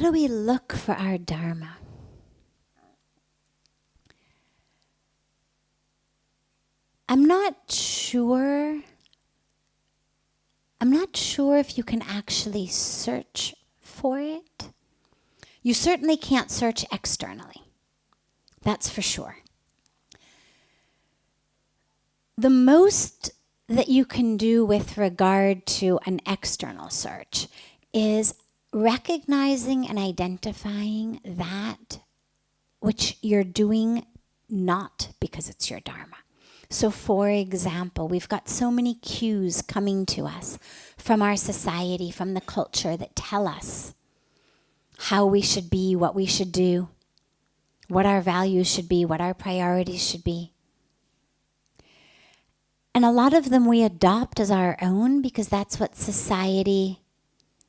how do we look for our Dharma? I'm not sure if you can actually search for it. You certainly can't search externally. That's for sure. The most that you can do with regard to an external search is recognizing and identifying that which you're doing not because it's your Dharma. So for example, we've got so many cues coming to us from our society, from the culture that tell us how we should be, what we should do, what our values should be, what our priorities should be. And a lot of them we adopt as our own because that's what society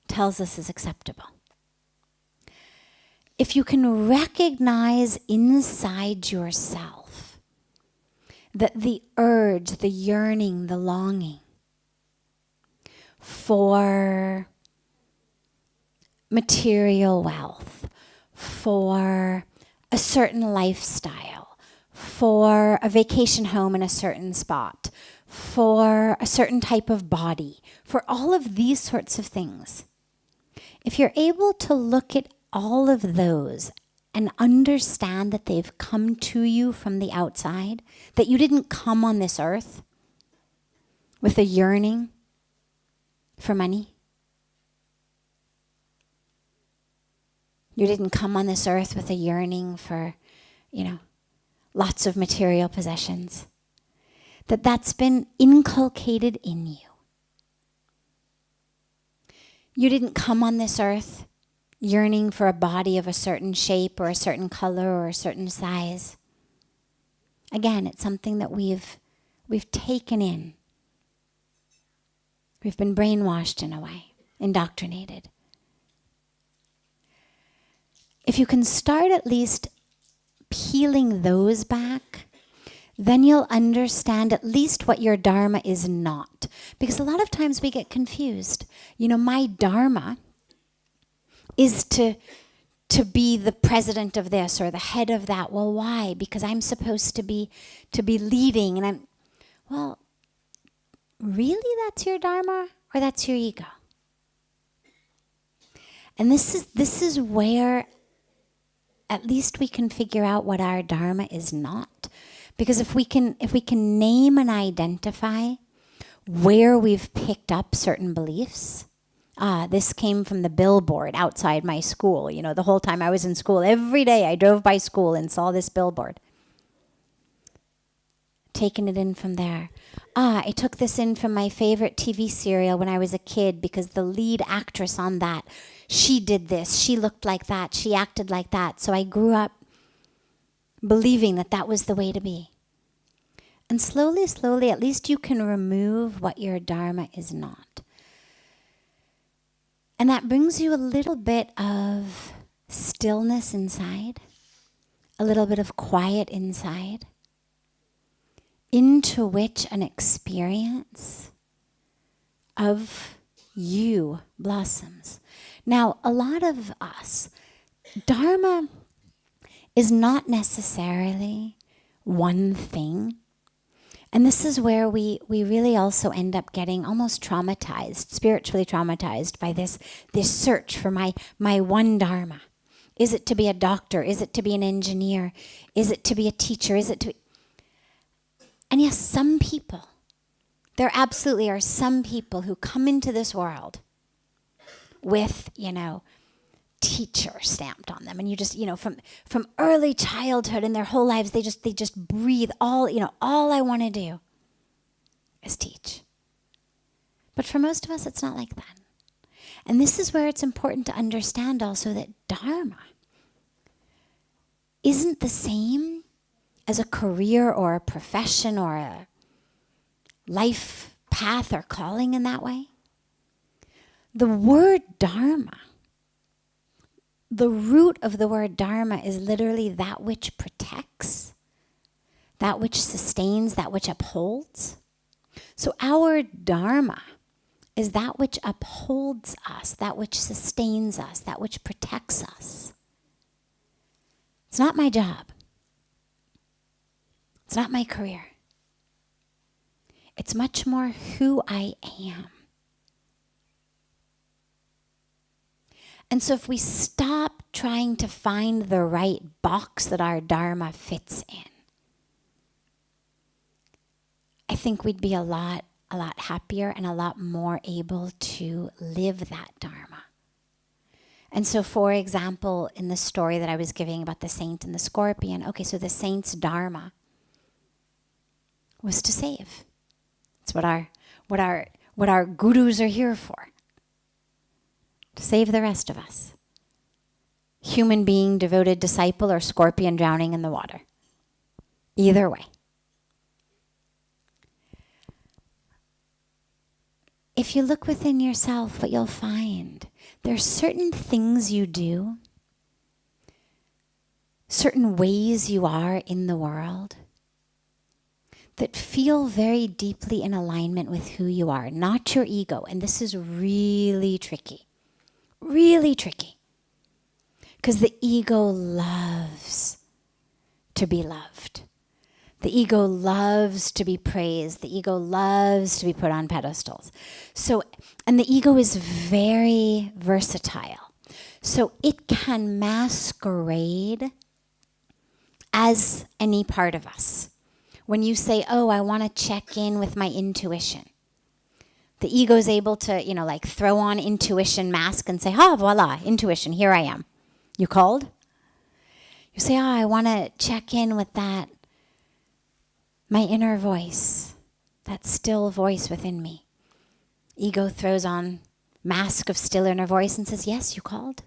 tells us is acceptable. If you can recognize inside yourself that the urge, the yearning, the longing for material wealth, for a certain lifestyle, for a vacation home in a certain spot, for a certain type of body, for all of these sorts of things. If you're able to look at all of those and understand that they've come to you from the outside, that you didn't come on this earth with a yearning for money. You didn't come on this earth with a yearning for, lots of material possessions. That's been inculcated in you. You didn't come on this earth yearning for a body of a certain shape or a certain color or a certain size. Again, it's something that we've taken in. We've been brainwashed in a way, indoctrinated. If you can start at least peeling those back, then you'll understand at least what your Dharma is not. Because a lot of times we get confused. My Dharma is to be the president of this or the head of that. Well, why? Because I'm supposed to be leading, and really that's your Dharma or that's your ego? And this is where at least we can figure out what our Dharma is not. Because if we can name and identify where we've picked up certain beliefs, this came from the billboard outside my school. The whole time I was in school, every day I drove by school and saw this billboard. Taking it in from there. I took this in from my favorite TV serial when I was a kid because the lead actress on that, she did this, she looked like that, she acted like that. So I grew up believing that was the way to be. And slowly, at least you can remove what your Dharma is not. And that brings you a little bit of stillness inside, a little bit of quiet inside, into which an experience of you blossoms. Now, a lot of us, Dharma is not necessarily one thing. And this is where we really also end up getting almost traumatized, spiritually traumatized by this search for my one Dharma. Is it to be a doctor? Is it to be an engineer? Is it to be a teacher? Is it to be... And yes, some people, there absolutely are some people who come into this world with, teacher stamped on them, and you just, from early childhood and their whole lives, they just breathe all I want to do is teach. But for most of us, it's not like that. And this is where it's important to understand also that Dharma isn't the same as a career or a profession or a life path or calling in that way. The word Dharma, the root of the word Dharma is literally that which protects, that which sustains, that which upholds. So our Dharma is that which upholds us, that which sustains us, that which protects us. It's not my job. It's not my career. It's much more who I am. And so if we stop trying to find the right box that our Dharma fits in, I think we'd be a lot happier and a lot more able to live that Dharma. And so, for example, in the story that I was giving about the saint and the scorpion, okay, so the saint's Dharma was to save. It's what our gurus are here for. To save the rest of us. Human being, devoted disciple, or scorpion drowning in the water. Either way. If you look within yourself, what you'll find, there are certain things you do, certain ways you are in the world that feel very deeply in alignment with who you are, not your ego. And this is really tricky. Really tricky. Because the ego loves to be loved. The ego loves to be praised. The ego loves to be put on pedestals. So, and the ego is very versatile. So it can masquerade as any part of us. When you say, oh, I want to check in with my intuition. The ego is able to, like throw on intuition mask and say, ah, voila, intuition, here I am. You called? You say, oh, I want to check in with that, my inner voice, that still voice within me. Ego throws on mask of still inner voice and says, yes, you called.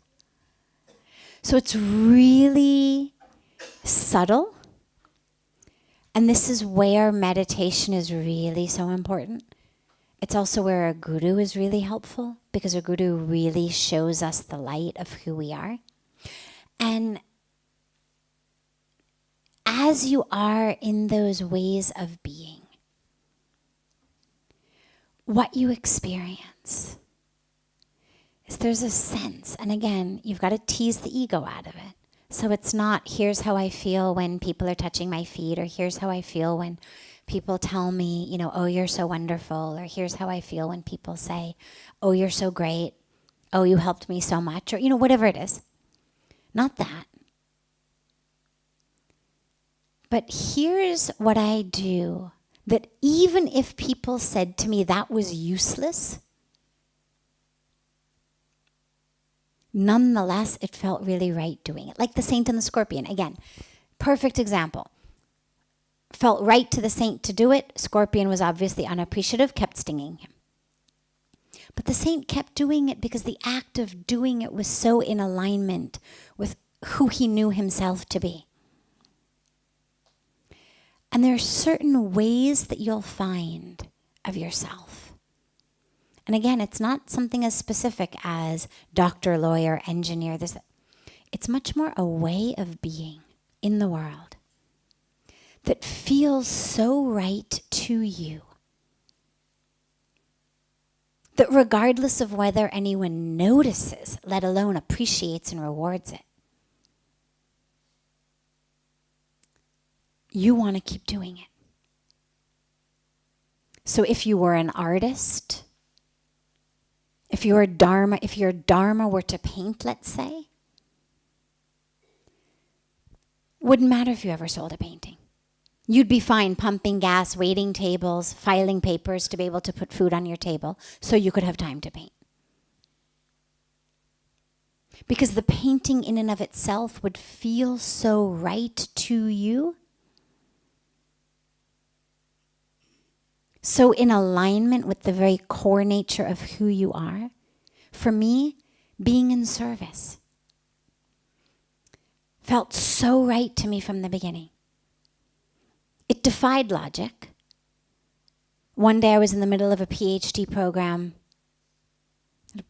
So it's really subtle. And this is where meditation is really so important. It's also where a guru is really helpful, because a guru really shows us the light of who we are. And as you are in those ways of being, what you experience is there's a sense, and again, you've got to tease the ego out of it. So it's not, here's how I feel when people are touching my feet, or here's how I feel when people tell me, oh, you're so wonderful, or here's how I feel when people say, oh, you're so great, oh, you helped me so much, or, whatever it is. Not that. But here's what I do, that even if people said to me that was useless, nonetheless, it felt really right doing it. Like the saint and the scorpion. Again, perfect example. Felt right to the saint to do it. Scorpion was obviously unappreciative, kept stinging him. But the saint kept doing it because the act of doing it was so in alignment with who he knew himself to be. And there are certain ways that you'll find of yourself. And again, it's not something as specific as doctor, lawyer, engineer. It's much more a way of being in the world that feels so right to you, that regardless of whether anyone notices, let alone appreciates and rewards it, you want to keep doing it. So if you were an artist, if your Dharma were to paint, let's say, wouldn't matter if you ever sold a painting. You'd be fine pumping gas, waiting tables, filing papers to be able to put food on your table so you could have time to paint. Because the painting in and of itself would feel so right to you, so in alignment with the very core nature of who you are. For me, being in service felt so right to me from the beginning. It defied logic. One day I was in the middle of a PhD program, a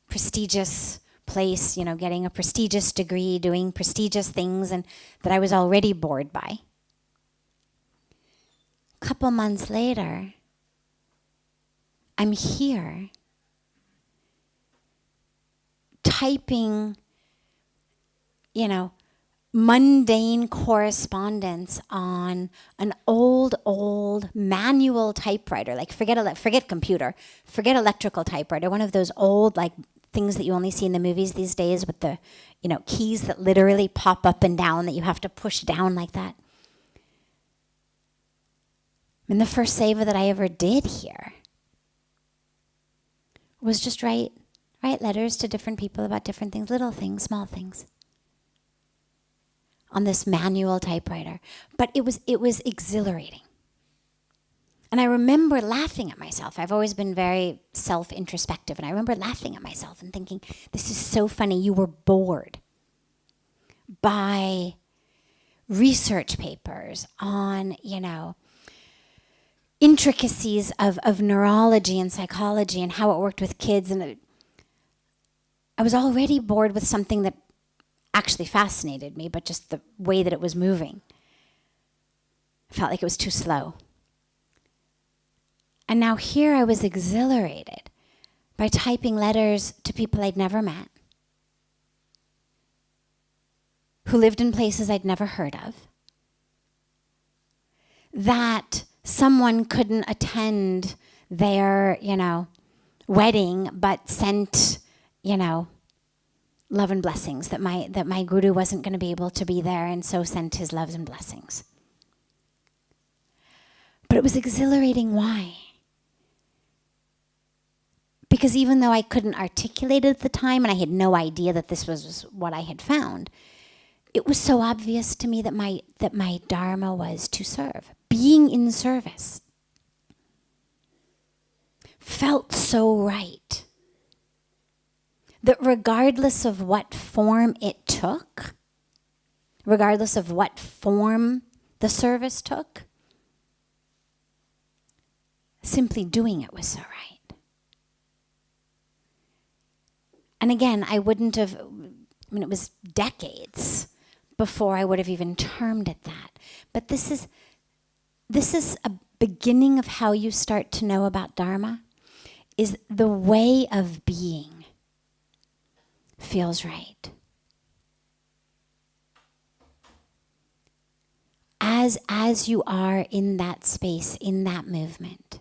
prestigious place, getting a prestigious degree, doing prestigious things, and that I was already bored by. A couple months later, I'm here typing, mundane correspondence on an old manual typewriter. Like forget computer, forget electrical typewriter. One of those old like things that you only see in the movies these days with the, keys that literally pop up and down that you have to push down like that. And the first seva that I ever did here was just write letters to different people about different things, little things, small things, on this manual typewriter. But it was exhilarating. And I remember laughing at myself. I've always been very self-introspective, and I remember laughing at myself and thinking, this is so funny. You were bored by research papers on, intricacies of neurology and psychology and how it worked with kids. And I was already bored with something that actually fascinated me, but just the way that it was moving. I felt like it was too slow. And now here I was exhilarated by typing letters to people I'd never met, who lived in places I'd never heard of, that someone couldn't attend their, wedding, but sent, love and blessings, that my guru wasn't going to be able to be there, and so sent his loves and blessings. But it was exhilarating. Why? Because even though I couldn't articulate it at the time, and I had no idea that this was what I had found, it was so obvious to me that my dharma was to serve. Being in service felt so right that regardless of what form it took, regardless of what form the service took, simply doing it was so right. And again, it was decades before I would have even termed it that. But this is a beginning of how you start to know about Dharma, is the way of being feels right. As you are in that space, in that movement,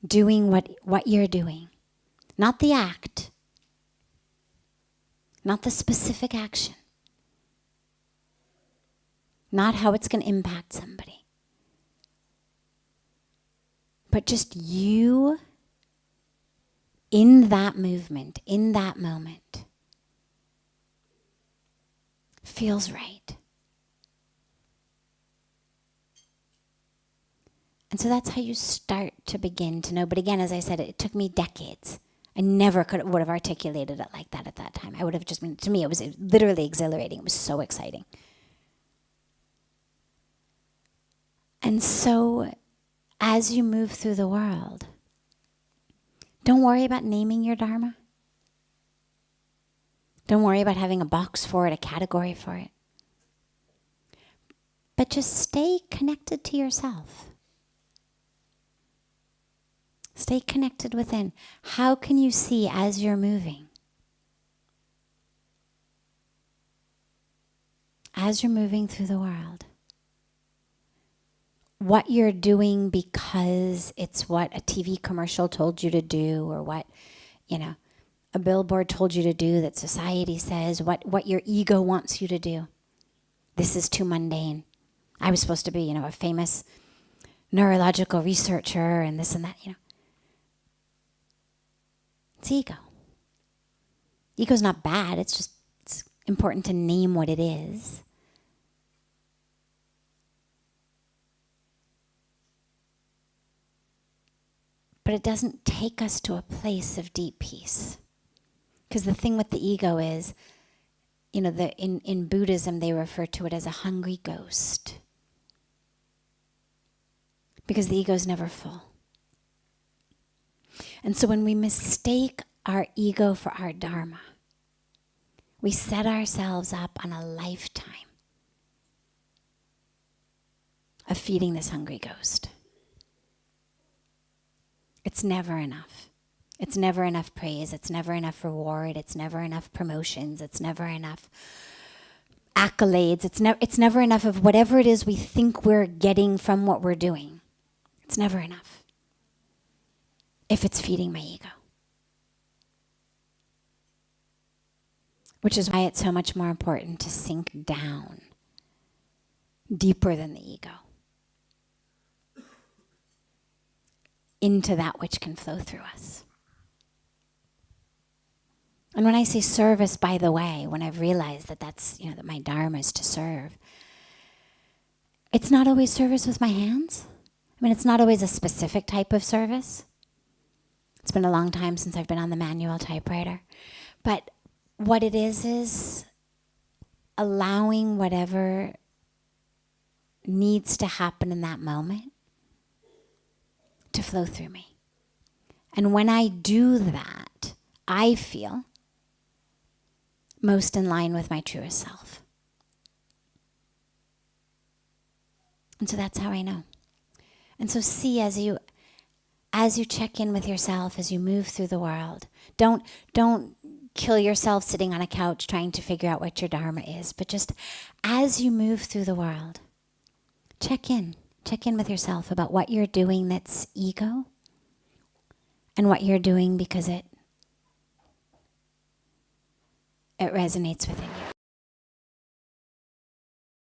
doing what you're doing, not the act, not the specific action, not how it's going to impact somebody, but just you in that movement, in that moment, feels right. And so that's how you start to begin to know. But again, as I said, it took me decades. I never would have articulated it like that at that time. I would have just been, to me, it was literally exhilarating. It was so exciting. And so, as you move through the world, don't worry about naming your Dharma. Don't worry about having a box for it, a category for it. But just stay connected to yourself. Stay connected within. How can you see as you're moving? As you're moving through the world, what you're doing because it's what a TV commercial told you to do, or what, a billboard told you to do that society says, what your ego wants you to do. This is too mundane. I was supposed to be, a famous neurological researcher and this and that, It's ego. Ego's not bad. It's important to name what it is. But it doesn't take us to a place of deep peace. Because the thing with the ego is, in Buddhism, they refer to it as a hungry ghost. Because the ego's never full. And so when we mistake our ego for our Dharma, we set ourselves up on a lifetime of feeding this hungry ghost. It's never enough. It's never enough praise. It's never enough reward. It's never enough promotions. It's never enough accolades. It's never enough of whatever it is we think we're getting from what we're doing. It's never enough if it's feeding my ego. Which is why it's so much more important to sink down deeper than the ego into that which can flow through us. And when I say service, by the way, when I've realized that that's, that my Dharma is to serve, it's not always service with my hands. I mean, it's not always a specific type of service. It's been a long time since I've been on the manual typewriter. But what it is allowing whatever needs to happen in that moment to flow through me. And when I do that, I feel most in line with my truest self. And so that's how I know. And so see, as you check in with yourself, as you move through the world, don't kill yourself sitting on a couch trying to figure out what your Dharma is, but just as you move through the world, check in with yourself about what you're doing that's ego and what you're doing because it resonates within you.